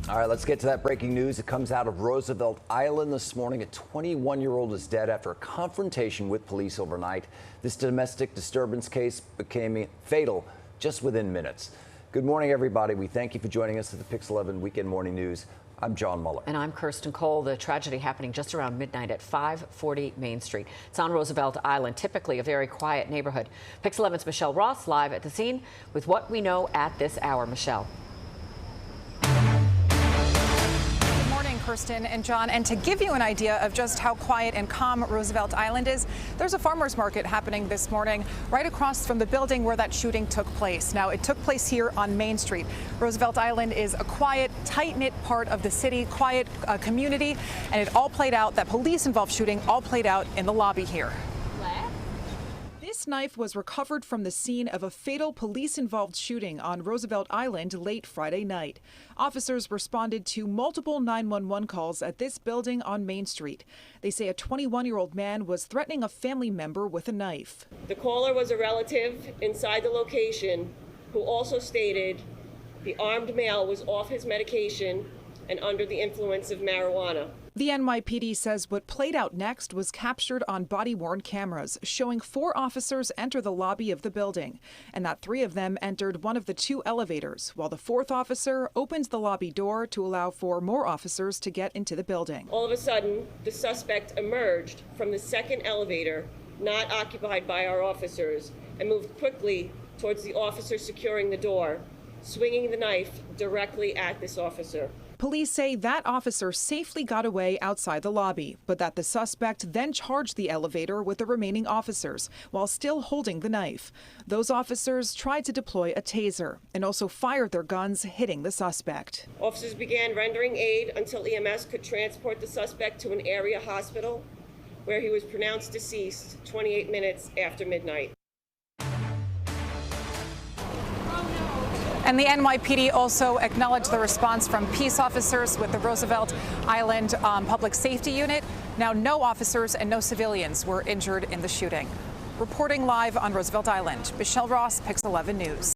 All right, let's get to that breaking news. It comes out of Roosevelt Island this morning. A 21-year-old is dead after a confrontation with police overnight. This domestic disturbance case became fatal just within minutes. Good morning, everybody. We thank you for joining us at the Pix 11 Weekend Morning News. I'm John Muller. And I'm Kirsten Cole. The tragedy happening just around midnight at 540 Main Street. It's on Roosevelt Island, typically a very quiet neighborhood. Pix 11's Michelle Ross live at the scene with what we know at this hour. Michelle. Kirsten and John, and to give you an idea of just how quiet and calm Roosevelt Island is, there's a farmer's market happening this morning right across from the building where that shooting took place. Now, it took place here on Main Street. Roosevelt Island is a quiet, tight-knit part of the city, quiet community, and it all played out, that police-involved shooting all played out in the lobby here. This knife was recovered from the scene of a fatal police-involved shooting on Roosevelt Island late Friday night. Officers responded to multiple 911 calls at this building on Main Street. They say a 21-year-old man was threatening a family member with a knife. The caller was a relative inside the location who also stated the armed male was off his medication and under the influence of marijuana. The NYPD says what played out next was captured on body-worn cameras, showing 4 officers enter the lobby of the building, and that 3 of them entered one of the 2 elevators, while the 4th officer opens the lobby door to allow for more officers to get into the building. All of a sudden, the suspect emerged from the 2nd elevator, not occupied by our officers, and moved quickly towards the officer securing the door, swinging the knife directly at this officer. Police say that officer safely got away outside the lobby, but that the suspect then charged the elevator with the remaining officers while still holding the knife. Those officers tried to deploy a taser and also fired their guns, hitting the suspect. Officers began rendering aid until EMS could transport the suspect to an area hospital, where he was pronounced deceased 28 minutes after midnight. And the NYPD also acknowledged the response from peace officers with the Roosevelt Island Public Safety Unit. Now, no officers and no civilians were injured in the shooting. Reporting live on Roosevelt Island, Michelle Ross, Pix 11 News.